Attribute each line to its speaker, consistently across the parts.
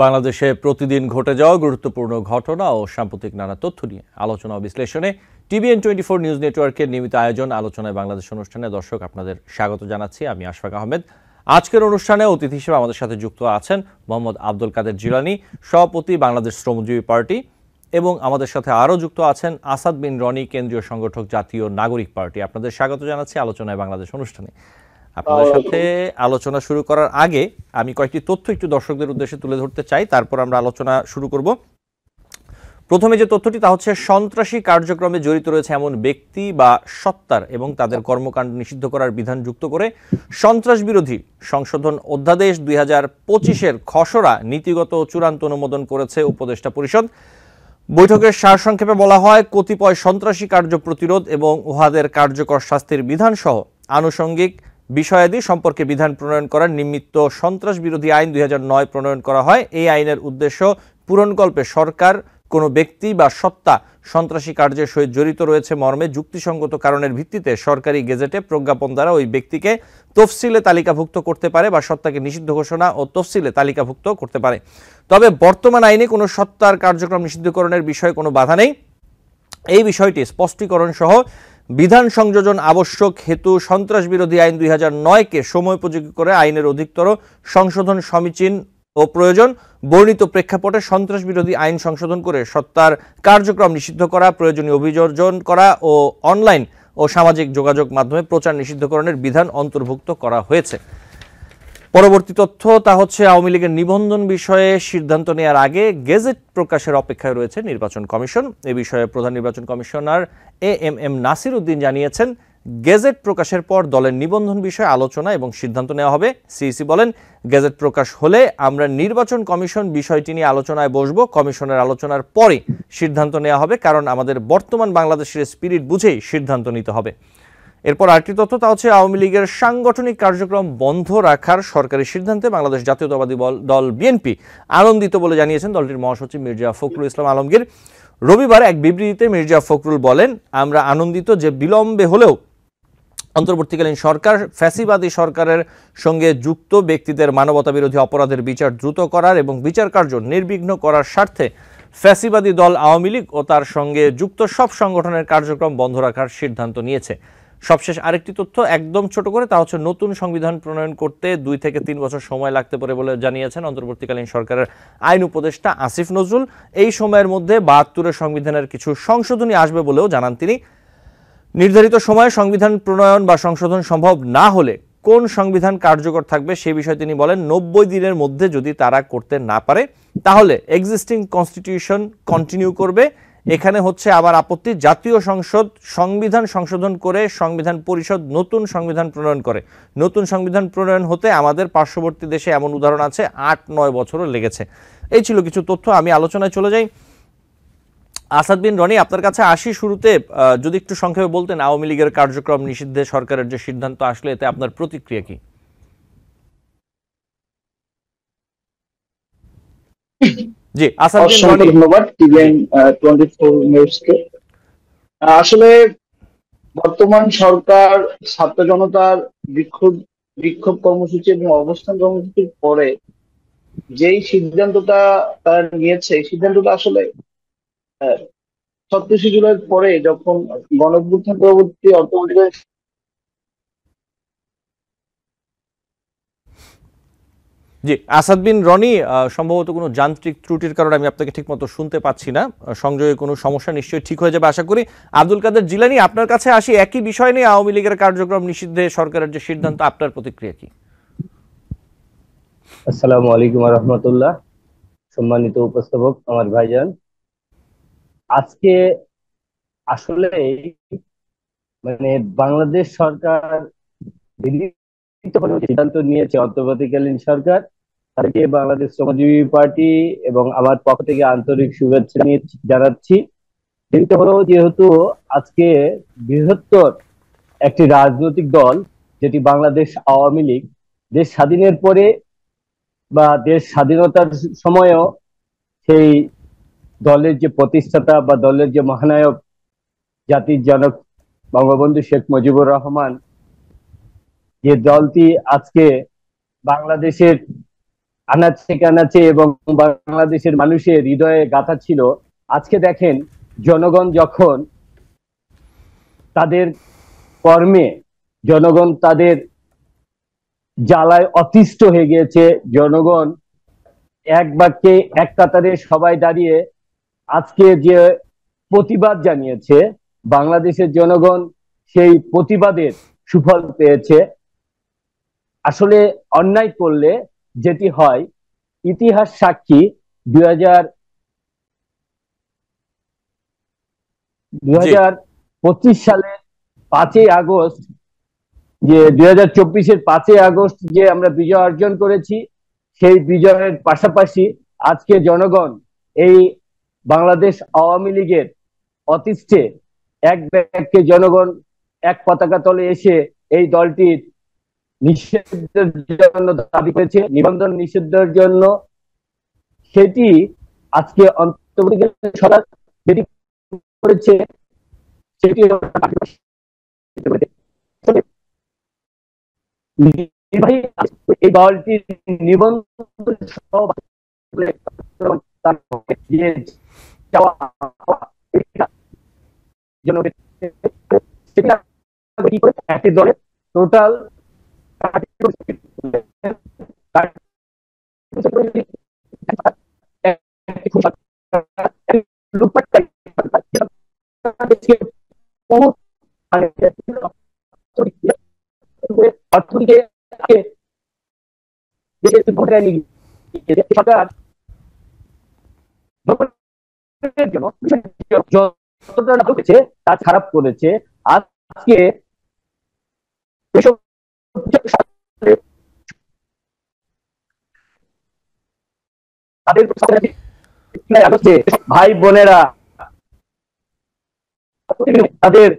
Speaker 1: বাংলাদেশে প্রতিদিন ঘটে যাওয়া গুরুত্বপূর্ণ ঘটনা ও সাম্প্রতিক নানা তথ্য নিয়ে আলোচনা ও বিশ্লেষণে TVN24 নিউজ নেটওয়ার্কের নিয়মিত আয়োজন আলোচনায় বাংলাদেশ অনুষ্ঠানে দর্শক আপনাদের স্বাগত জানাচ্ছি। আমি আশফাক আহমেদ। আজকের অনুষ্ঠানে অতিথি হিসেবে আমাদের সাথে যুক্ত আছেন মোহাম্মদ আব্দুল কাদের জিলানী, সভাপতি বাংলাদেশ শ্রমজীবী পার্টি, এবং আমাদের সাথে আরও যুক্ত আছেন আসাদ বিন রনি, কেন্দ্রীয় সংগঠক জাতীয় নাগরিক পার্টি। আপনাদের স্বাগত জানাচ্ছি আলোচনায় বাংলাদেশ অনুষ্ঠানে। আপনাদের সাথে আলোচনা শুরু করার আগে আমি কয়েকটি তথ্য একটু দর্শকদের উদ্দেশ্যে তুলে ধরতে চাই, তারপর আমরা আলোচনা শুরু করব। প্রথমে যে তথ্যটি তা হচ্ছে সন্ত্রাসী কার্যক্রমে জড়িত রয়েছে এমন ব্যক্তি বা সত্তার এবং তাদের কর্মকাণ্ড নিষিদ্ধ করার বিধান যুক্ত করে সন্ত্রাস বিরোধী সংশোধন অধ্যাদেশ 2025-এর খসড়া নীতিগত চূড়ান্ত অনুমোদন করেছে উপদেষ্টা পরিষদ। বৈঠকের সারসংক্ষেপে বলা হয়, কতিপয় সন্ত্রাসী কার্য প্রতিরোধ এবং উহাদের কার্যকর শাস্তির বিধান সহ আনুষঙ্গিক বিষয়াদি সম্পর্কে বিধান প্রণয়ন করার নিমিত্ত সন্ত্রাস বিরোধী আইন 2009 প্রণয়ন করা হয়। এই আইনের উদ্দেশ্য পূরণকল্পে সরকার কোনো ব্যক্তি বা সত্তা সন্ত্রাসী কার্যের সহিত জড়িত রয়েছে মর্মে যুক্তিসঙ্গত কারণের ভিত্তিতে সরকারি গেজেটে প্রজ্ঞাপন দ্বারা ওই ব্যক্তিকে তফসিলে তালিকাভুক্ত করতে পারে বা সত্তাকে নিষিদ্ধ ঘোষণা ও তফসিলে তালিকাভুক্ত করতে পারে। তবে বর্তমান আইনে কোনো সত্তার কার্যক্রম নিষিদ্ধকরণের বিষয়ে কোনো বাধা নেই। এই বিষয়টি স্পষ্টীকরণ সহ বিধান সংযোজন আবশ্যক হেতু সন্ত্রাস বিরোধী আইন 2009-কে সময়োপযোগী করে আইনের অধিকতর সংশোধন সমীচীন ও প্রয়োজন। বর্ণিত প্রেক্ষাপটে সন্ত্রাস বিরোধী আইন সংশোধন করে সত্তার কার্যক্রম নিষিদ্ধ করা, প্রয়োজনীয় অভিযোজন করা ও অনলাইন ও সামাজিক যোগাযোগ মাধ্যমে প্রচার নিষিদ্ধকরণের বিধান অন্তর্ভুক্ত করা হয়েছে। পরবর্তী তথ্য তা হচ্ছে, আওয়ামী লীগের নিবন্ধন বিষয়ে সিদ্ধান্ত নেওয়ার আগে গেজেট প্রকাশের অপেক্ষায় রয়েছে নির্বাচন কমিশন। এ বিষয়ে প্রধান নির্বাচন কমিশনার AM নাসির উদ্দিন জানিয়েছেন, গেজেট প্রকাশের পর দলের নিবন্ধন বিষয়ে আলোচনা এবং সিদ্ধান্ত নেওয়া হবে। সিইসি বলেন, গেজেট প্রকাশ হলে আমরা নির্বাচন কমিশন বিষয়টি নিয়ে আলোচনায় বসব। কমিশনের আলোচনার পরে সিদ্ধান্ত নেওয়া হবে, কারণ আমাদের বর্তমান বাংলাদেশের স্পিরিট বুঝেই সিদ্ধান্ত নিতে হবে। এরপর আরেকটি তথ্য তা হচ্ছে, আওয়ামী লীগের সাংগঠনিক কার্যক্রম বন্ধ রাখার সরকারি সিদ্ধান্তে বাংলাদেশ জাতীয়তাবাদী দল বিএনপি আনন্দিত বলে জানিয়েছেন দলটির মহাসচিব মির্জা ফখরুল ইসলাম আলমগীর। রবিবার এক বিবৃতিতে মির্জা ফখরুল বলেন, আমরা আনন্দিত যে বিলম্বে হলেও অন্তর্বর্তীকালীন সরকার ফ্যাসিবাদী সরকারের সঙ্গে যুক্ত ব্যক্তিদের মানবতাবিরোধী অপরাধের বিচার দ্রুত করার এবং বিচার কার্য নির্বিঘ্ন করার স্বার্থে ফ্যাসিবাদী দল আওয়ামী লীগ ও তার সঙ্গে যুক্ত সব সংগঠনের কার্যক্রম বন্ধ রাখার সিদ্ধান্ত নিয়েছে। সবশেষ আরেকটি তথ্য একদম ছোট করে, তা হচ্ছে নতুন সংবিধান প্রণয়ন করতে 2 থেকে 3 বছর সময় লাগতে পারে বলে জানিয়েছেন অন্তর্বর্তীকালীন সরকারের আইন উপদেষ্টা আসিফ নজরুল। এই সময়ের মধ্যে 72-এর সংবিধানের কিছু সংশোধনী আসবে বলেও জানান তিনি। নির্ধারিত সময়ে সংবিধান প্রণয়ন বা সংশোধন সম্ভব না হলে কোন সংবিধান কার্যকর থাকবে সে বিষয়ে তিনি বলেন, 90 দিনের মধ্যে যদি তারা করতে না পারে তাহলে এক্সিস্টিং কনস্টিটিউশন কন্টিনিউ করবে। এখানে হচ্ছে আবার আপত্তি, জাতীয় সংসদ সংবিধান সংশোধন করে সংবিধান পরিষদ নতুন সংবিধান প্রণয়ন করে। নতুন সংবিধান প্রণয়ন হতে আমাদের পার্শ্ববর্তী দেশে এমন উদাহরণ আছে 8-9 বছরও লেগেছে। এই ছিল কিছু তথ্য। আমি আলোচনায় চলে যাই। আসাদ বিন রনি, আপনার কাছে আসি। শুরুতে যদি একটু সংক্ষেপে বলতেন, আওয়ামী লীগের কার্যক্রম নিষিদ্ধে সরকারের যে সিদ্ধান্ত আসলে এতে আপনার প্রতিক্রিয়া কি? জি আসাদ বিন রনি।
Speaker 2: ধন্যবাদ TVN24 নিউজকে। আসলে বর্তমান সরকার ছাত্র জনতার বিক্ষোভ কর্মসূচি এবং অবস্থান কর্মসূচির পরে যেই সিদ্ধান্তটা তারা নিয়েছে, এই সিদ্ধান্তটা আসলে 36 জুলাইয়ের পরে যখন গণঅভ্যুত্থান পরবর্তী অর্থনৈতিক
Speaker 1: জি আসাদ বিন রনি, সম্ভবত কোনো যান্ত্রিক ত্রুটির কারণে আমি আপনাকে ঠিকমতো শুনতে পাচ্ছি না। সংযোগে কোনো সমস্যা নিশ্চয়ই ঠিক হয়ে যাবে আশা করি। আব্দুল কাদের জিলানী, আপনার কাছে আসি। একই বিষয় নিয়ে আওয়ামী লীগের কার্যক্রম নিষিদ্ধে সরকারের যে সিদ্ধান্ত, আপনার প্রতিক্রিয়া কি?
Speaker 3: আসসালামু আলাইকুম ওয়া রাহমাতুল্লাহ। সম্মানিত উপস্থাপক আমার ভাইজান, আজকে আসলে মানে বাংলাদেশ সরকার সিদ্ধান্ত নিয়েছে, অন্তর্বর্তীকালীন সরকার, তাদেরকে বাংলাদেশ শ্রমজীবী পার্টি এবং আমার পক্ষ থেকে আন্তরিক শুভেচ্ছা জানাচ্ছি। যেহেতু আজকে বৃহত্তর একটি রাজনৈতিক দল যেটি বাংলাদেশ আওয়ামী লীগ, দেশ স্বাধীনের পরে বা দেশ স্বাধীনতার সময়ও সেই দলের যে প্রতিষ্ঠাতা বা দলের যে মহানায়ক জাতির জনক বঙ্গবন্ধু শেখ মুজিবুর রহমান, যে দলটি আজকে বাংলাদেশের আনাচে কানাচে এবং বাংলাদেশের মানুষের হৃদয়ে গাঁথা ছিল। আজকে দেখেন জনগণ যখন তাদের কর্মে, জনগণ তাদের জ্বালায় অতিষ্ঠ হয়ে গিয়েছে, জনগণ এক বাক্যে এক কাতারে সবাই দাঁড়িয়ে আজকে যে প্রতিবাদ জানিয়েছে, বাংলাদেশের জনগণ সেই প্রতিবাদের সুফল পেয়েছে। আসলে অন্যায় করলে যেটি হয়, ইতিহাস সাক্ষী 2025 সালে 5ই আগস্ট, যে 2024-এর 5ই আগস্ট যে আমরা বিজয় অর্জন করেছি, সেই বিজয়ের পাশাপাশি আজকে জনগণ এই বাংলাদেশ আওয়ামী লীগের অতিষ্ঠে এক ব্যাগকে জনগণ এক পতাকা তলে এসে এই দলটির নিষিদ্ধের জন্য দাবি করেছে, নিবন্ধন নিষিদ্ধের জন্য। সেটি আজকে অন্তর্বর্তীকালীন সরকার যেটি করেছে সেটি এই দলটির নিবন্ধন একটি দলের টোটাল সরকার যতটা করেছে তা খারাপ করেছে। আজকে ভাই বোনেরা তাদের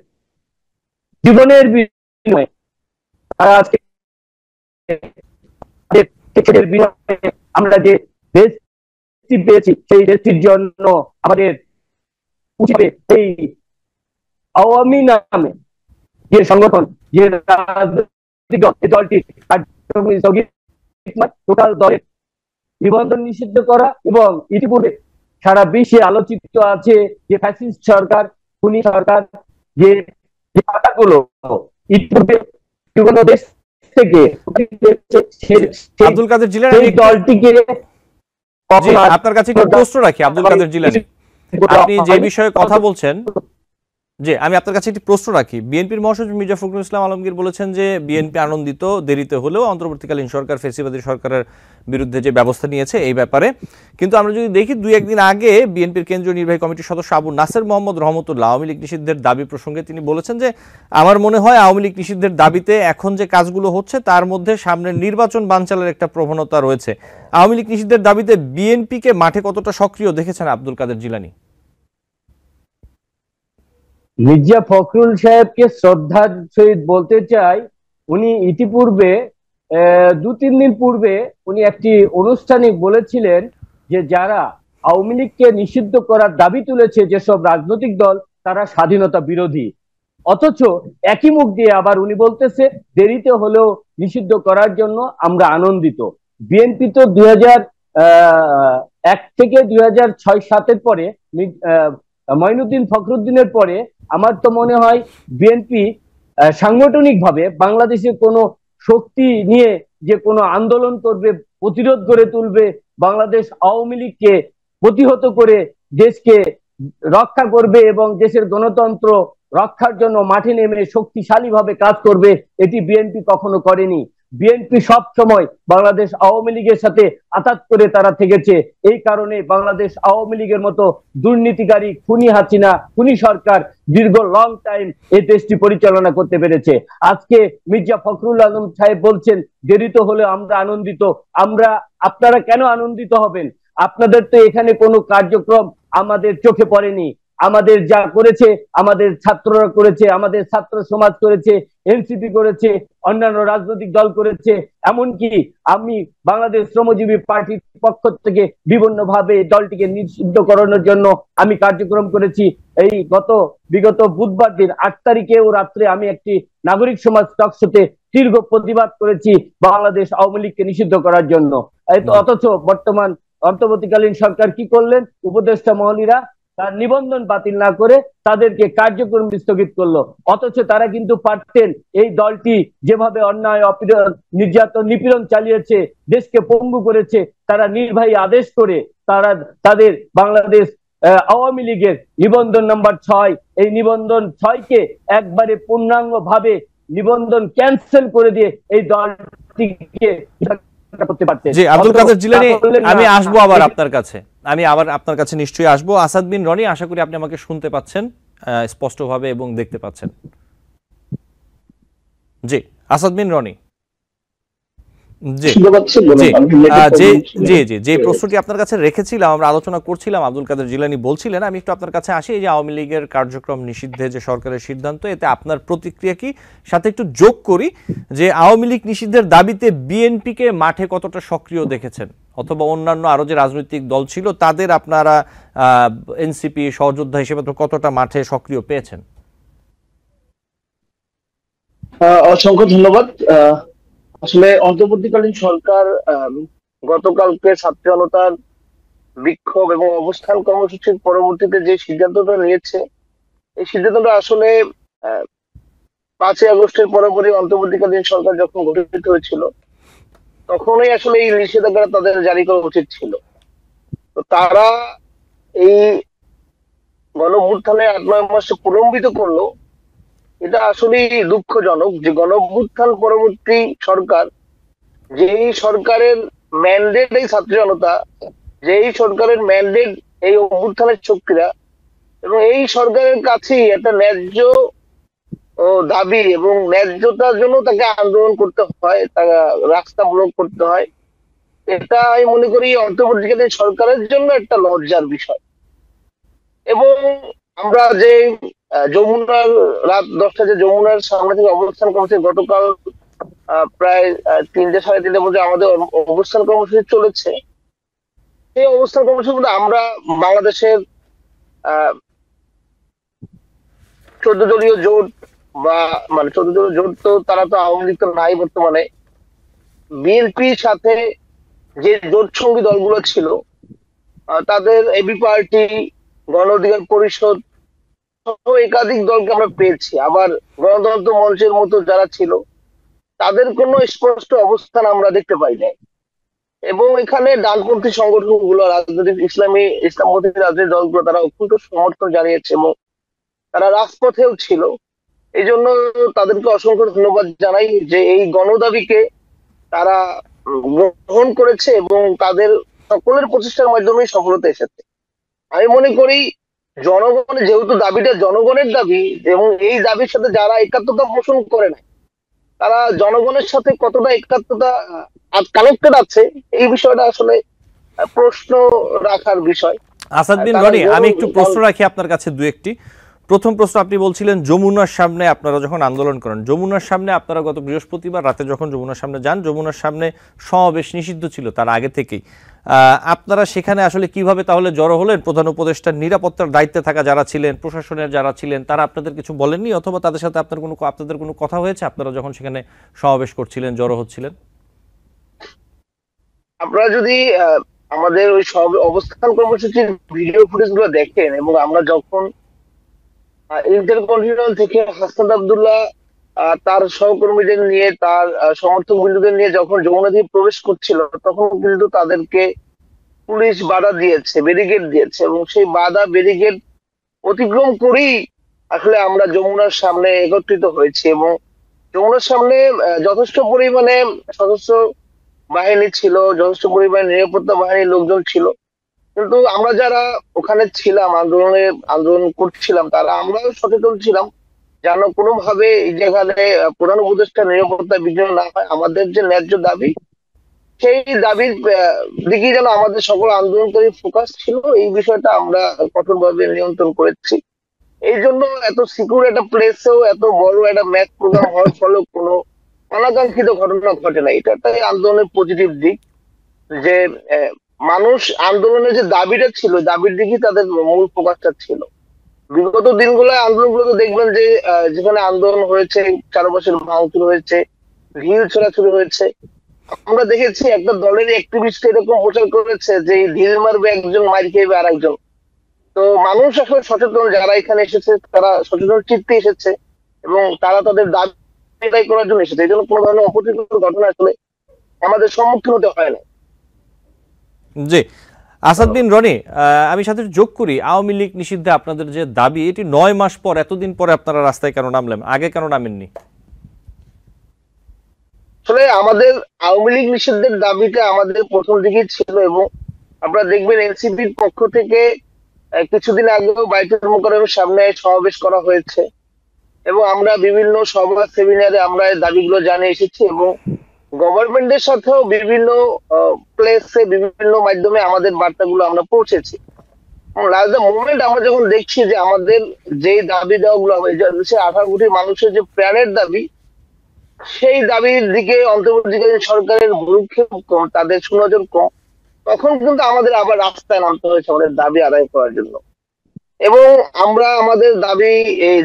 Speaker 3: জীবনের বিনিময়ে তারা আজকে আমরা যে দেশটি পেয়েছি, সেই দেশটির জন্য আমাদের উচিত এই আওয়ামী নামে যে সংগঠন, যে রাজনৈতিক দলটি টোটাল দলের নিবন্ধন নিষিদ্ধ করা। এবং ইতিপূর্বে সারা বিশ্বে আলোচিত আছে যে ফ্যাসিস্ট সরকার, খুনি সরকার, যে টাকাগুলো ইতিপূর্বে বিভিন্ন দেশ থেকে
Speaker 1: আব্দুল কাদের জিলানী,
Speaker 3: দলটিকে
Speaker 1: আপনার কাছে একটু প্রশ্ন রাখি। আব্দুল কাদের জিলানী, আপনি যে বিষয়ে কথা বলছেন, যে আমি আপনার কাছে একটি প্রশ্ন রাখি। বিএনপির মহাসচিব মির্জা ফখরুল ইসলাম আলমগীর বলেছেন যে বিএনপি আনন্দিত, দেরিতে হলেও অন্তর্বর্তীকালীন সরকার ফ্যাসিবাদী সরকারের বিরুদ্ধে যে ব্যবস্থা নিয়েছে এই ব্যাপারে। কিন্তু আমরা যদি দেখি 2-1 দিন আগে বিএনপির কেন্দ্রীয় নির্বাহী কমিটির সদস্য আবু নাসের মোহাম্মদ রহমতুল্লাহ আওয়ামী লীগ নিষিদ্ধের দাবি প্রসঙ্গে তিনি বলেছেন যে আমার মনে হয় আওয়ামী লীগ নিষিদ্ধের দাবিতে এখন যে কাজগুলো হচ্ছে তার মধ্যে সামনের নির্বাচন বানচালের একটা প্রবণতা রয়েছে। আওয়ামী লীগ নিষিদ্ধের দাবিতে বিএনপিকে মাঠে কতটা সক্রিয় দেখেছেন আব্দুল কাদের জিলানী?
Speaker 3: মির্জা ফখরুল সাহেবকে শ্রদ্ধার সহিত বলতে চাই, উনি ইতিপূর্বে 2-3 দিন পূর্বে উনি একটি অনুষ্ঠানে বলেছিলেন যে যারা আওয়ামী লীগকে নিষিদ্ধ করার দাবি তুলেছে যেসব রাজনৈতিক দল, তারা স্বাধীনতা বিরোধী। অথচ একই মুখ দিয়ে আবার উনি বলতেছে দেরিতে হলেও নিষিদ্ধ করার জন্য আমরা আনন্দিত। বিএনপি তো 2001 থেকে 2006-07 পরে, মঈনুদ্দিন ফখরুদ্দিনের পরে আমার তো মনে হয় বিএনপি সাংগঠনিক ভাবে বাংলাদেশে কোনো শক্তি নিয়ে যে কোনো আন্দোলন করবে, প্রতিরোধ গড়ে তুলবে, বাংলাদেশ আওয়ামী লীগকে প্রতিহত করে দেশকে রক্ষা করবে এবং দেশের গণতন্ত্র রক্ষার জন্য মাঠে নেমে শক্তিশালী ভাবে কাজ করবে, এটি বিএনপি কখনো করেনি। বিএনপি সব সময় বাংলাদেশ আওয়ামী লীগের সাথে আঘাত করে তারা থেকেছে। এই কারণে বাংলাদেশ আওয়ামী লীগের মতো দুর্নীতিকারী খুনি হাসিনা, খুনি সরকার দীর্ঘ লং টাইম এই দেশটি পরিচালনা করতে পেরেছে। আজকে মির্জা ফখরুল আলম সাহেব বলছেন দেরিতে হলে আমরা আনন্দিত। আপনারা কেন আনন্দিত হবেন? আপনাদের তো এখানে কোনো কার্যক্রম আমাদের চোখে পড়েনি। আমাদের যা করেছে আমাদের ছাত্ররা করেছে, আমাদের ছাত্র সমাজ করেছে, এনসিপি করেছে, অন্যান্য রাজনৈতিক দল করেছে। এমনকি আমি বাংলাদেশ শ্রমজীবী পার্টির পক্ষ থেকে বিভিন্ন ভাবে দলটিকে নিষিদ্ধ করানোর জন্য আমি কার্যক্রম করেছি। এই বিগত বুধবার দিন 8 তারিখেও রাত্রে আমি একটি নাগরিক সমাজ টকশোতে দীর্ঘ প্রতিবাদ করেছি বাংলাদেশ আওয়ামী লীগকে নিষিদ্ধ করার জন্য। অথচ বর্তমান অন্তর্বর্তীকালীন সরকার কি করলেন? উপদেষ্টা মহলীরা তার নিবন্ধন বাতিল না করে তাদেরকে কার্যক্রম স্থগিত করলো। অথচ তারা কিন্তু পারতেন, এই দলটি যেভাবে অন্যায় নির্যাতন নিপীড়ন চালিয়েছে, দেশকে পঙ্গু করেছে, তারা নির্বাহী আদেশ করে তারা তাদের বাংলাদেশ আওয়ামী লীগের নিবন্ধন নাম্বার 6, এই নিবন্ধন 6কে একবারে পূর্ণাঙ্গ ভাবে নিবন্ধন ক্যান্সেল করে দিয়ে এই দলটিকে করতে পারতেন।
Speaker 1: জি, আব্দুল কাদের জিলানী, আমি আসবো আবার আপনার কাছে, আমি আবার আপনার কাছে নিশ্চয়ই আসবো। আসাদ বিন রনি, আশা করি আপনি আমাকে শুনতে পাচ্ছেন স্পষ্টভাবে এবং দেখতে পাচ্ছেন। জি, আসাদ বিন রনি। জি জি জি জি যে প্রশ্নটি আপনার কাছে রেখেছিলাম, আমরা আলোচনা করছিলাম, আব্দুল কাদের জিলানী বলছিলেন, আমি একটু আপনার কাছে আসি। এই যে আওয়ামী লীগের কার্যক্রম নিষিদ্ধে যে সরকারের সিদ্ধান্ত, এতে আপনার প্রতিক্রিয়া কি? সাথে একটু যোগ করি যে আওয়ামী লীগ নিষিদ্ধের দাবিতে বিএনপিকে মাঠে কতটা সক্রিয় দেখেছেন, অথবা অন্যান্য আরো যে রাজনৈতিক দল ছিল তাদের আপনারা এনসিপি সহযোদ্ধা হিসেবে কতটা মাঠে সক্রিয় পেয়েছেন?
Speaker 2: অসংখ্য ধন্যবাদ। আসলে অন্তর্বর্তীকালীন সরকার গতকালকে ছাত্র জনতার বিক্ষোভ এবং অবস্থান কর্মসূচির পরবর্তীতে যে সিদ্ধান্তটা নিয়েছে, এই সিদ্ধান্তটা আসলে 5ই আগস্টের পরপরই অন্তর্বর্তীকালীন সরকার যখন গঠিত হয়েছিল তখনই আসলে এই নিষেধাজ্ঞা তাদের জারি করা উচিত ছিল। তো তারা এই গণ-অভ্যুত্থানে 8-9 মাসে প্রলম্বিত করলো, এটা আসলে দুঃখজনক যে গণ-অভ্যুত্থান পরবর্তী সরকার, যেই সরকারের ম্যান্ডেট এই ছাত্র জনতা, যেই সরকারের ম্যান্ডেট এই অভ্যুত্থানের শক্তিরা, এবং এই সরকারের কাছেই একটা ন্যায্য দাবি এবং ন্যায্যতার জন্য তাকে আন্দোলন করতে হয়, তাকে রাস্তা ব্লক করতে হয়। এটা আমি মনে করি অন্তর্বর্তীকালীন সরকারের জন্য একটা লজ্জার বিষয়। এবং আমরা যে যমুনার রাত 10টা যে যমুনার সামনে থেকে অবস্থান করেছে, গতকাল প্রায় 3-3:30 মধ্যে আমাদের অবস্থান কর্মসূচি চলেছে। এই অবস্থান কর্মসূচির মধ্যে আমরা বাংলাদেশের 14 দলীয় জোট বা 14 দলীয় জোট, তো তারা তো আওয়ামী লীগ তো নাই বর্তমানে, বিএনপির সাথে যে জোট সঙ্গী দলগুলো ছিল তাদের এবি পার্টি, গণ অধিকার পরিষদ সহ একাধিক দলকে আমরা পেয়েছি। আবার গণতন্ত্র মঞ্চের মতো যারা ছিল তাদের কোনো স্পষ্ট অবস্থান আমরা দেখতে পাই নাই। এবং এখানে ডানপন্থী সংগঠনগুলো, রাজনৈতিক ইসলামপন্থী রাজনৈতিক দলগুলো, তারা অত্যন্ত সমর্থন জানিয়েছে এবং তারা রাজপথেও ছিল। এই জন্য তাদেরকে অসংখ্য ধন্যবাদ জানাই যে এই গণদাবিকে তারা গ্রহণ করেছে এবং তাদের সকলের প্রচেষ্টার মাধ্যমে সফলতা এসেছে। আমি মনে করি জনগণের যেহেতু দাবিটা জনগণের দাবি, এবং এই দাবির সাথে যারা একাত্মতা পোষণ করে না, তারা জনগণের সাথে কতটা একাত্মতা কানেক্টেড আছে, এই বিষয়টা আসলে প্রশ্ন রাখার বিষয়।
Speaker 1: আসাদ বিন রনি, আমি একটু প্রশ্ন রাখি আপনার কাছে দু একটি। প্রথম প্রশ্ন, আপনি বলছিলেন যমুনার সামনে আপনারা যখন আন্দোলন করেন, যমুনার সামনে আপনারা গত বৃহস্পতিবার রাতে যখন যমুনার সামনে যান, যমুনার সামনে সমাবেশ নিষিদ্ধ ছিল তার আগে থেকেই, আপনারা সেখানে আসলে কিভাবে তাহলে জড়ো হলেন? প্রধান উপদেষ্টার নিরাপত্তার দায়িত্বে থাকা যারা ছিলেন, প্রশাসনের যারা ছিলেন, তারা আপনাদের কিছু বলেননি, অথবা তাদের সাথে আপনাদের কোনো কথা হয়েছে আপনারা যখন সেখানে সমাবেশ করছিলেন, জড়ো হচ্ছিলেন?
Speaker 2: আপনারা যদি আমাদের ওই সব অবস্থান কর্মসূচির ভিডিও ফুটেজ গুলো দেখেন, এবং আমরা যখন ইন্টারকন্টিনেন্টাল থেকে হাসনাত আব্দুল্লাহ তার সহকর্মীদের নিয়ে, তার সমর্থক বিন্দুদের নিয়ে যখন যমুনা দিয়ে প্রবেশ করছিল, তখন কিন্তু তাদেরকে পুলিশ বাধা দিয়েছে, ব্যারিকেড দিয়েছে, এবং সেই বাধা ব্যারিকেড অতিক্রম করেই আসলে আমরা যমুনার সামনে একত্রিত হয়েছি। এবং যমুনার সামনে যথেষ্ট পরিমাণে সদস্য বাহিনী ছিল, যথেষ্ট পরিমাণে নিরাপত্তা বাহিনীর লোকজন ছিল। কিন্তু আমরা যারা ওখানে ছিলাম, আন্দোলন করছিলাম, তারা আমরাও সচেতন ছিলাম যেন কোনোভাবে এই যেখানে প্রধান উপদেষ্টা নিরাপত্তা বিঘ্ন না হয়। আমাদের যে ন্যায্য দাবি, সেই দাবির দিকে যেন আমাদের সকল আন্দোলনকারী ফোকাস ছিল, এই বিষয়টা আমরা কঠোরভাবে নিয়ন্ত্রণ করেছি। এই জন্য এত সিকিউর একটা প্লেসেও এত বড় একটা ম্যাচ প্রোগ্রাম হওয়ার ফলে কোনো অনাকাঙ্ক্ষিত ঘটনা ঘটে না। এটা একটা আন্দোলনের পজিটিভ দিক, যে মানুষ আন্দোলনের যে দাবিটা ছিল, দাবির দিকেই তাদের মূল ফোকাসটা ছিল। বিগত দিনগুলোয় আন্দোলনগুলো দেখবেন যে যেখানে আন্দোলন হয়েছে চারপাশের ভাঙচুর হয়েছে, ঢিল ছোড়াছুড়ি হয়েছে, আমরা দেখেছি একটা দলের অ্যাক্টিভিস্ট এরকম প্রচার করেছে যে ঢিল মারবে একজন, মার খেয়ে আরেকজন। তো মানুষ আসলে সচেতন, যারা এখানে এসেছে তারা সচেতন চিত্তে এসেছে এবং তারা তাদের দাবি আদায় করার জন্য এসেছে। এই জন্য কোনো ধরনের অপ্রীতিকর ঘটনা আসলে আমাদের সম্মুখীন হতে হয় না।
Speaker 1: জি, আসাদ বিন রনি, আমি সাথে যোগ করি, আওয়ামী লীগ নিষিদ্ধে আপনাদের যে দাবি, এটি 9 মাস পর, এতদিন পরে আপনারা রাস্তায় কেন নামলেন, আগে কেন নামেননি?
Speaker 2: আসলে আমাদের আওয়ামী লীগ নিষিদ্ধের দাবিটা আমাদের প্রথম দিকেই ছিল এবং আপনারা দেখবেন এনসিপির পক্ষ থেকে কিছুদিন আগেও বাইতুল মোকাররমের সামনে সমাবেশ করা হয়েছে এবং আমরা বিভিন্ন সভা সেমিনারে আমরা এই দাবিগুলো জানিয়ে এসেছি এবং গভর্নমেন্টের সাথেও বিভিন্ন প্লেসে বিভিন্ন মাধ্যমে আমাদের বার্তাগুলো আমরা পৌঁছেছি। লাস্ট দ্য মোমেন্ট আমরা যখন দেখছি যে আমাদের যে দাবি দেওয়াগুলো 18 কোটি মানুষের যে প্রাণের দাবি, সেই দাবির দিকে অন্তর্বর্তীকালীন সরকারের ভ্রুক্ষেপ কম, তাদের সুনজর কম, তখন কিন্তু আমাদের আবার রাস্তায় নামতে হয়েছে আমাদের দাবি আদায় করার জন্য। এবং আমরা আমাদের দাবি,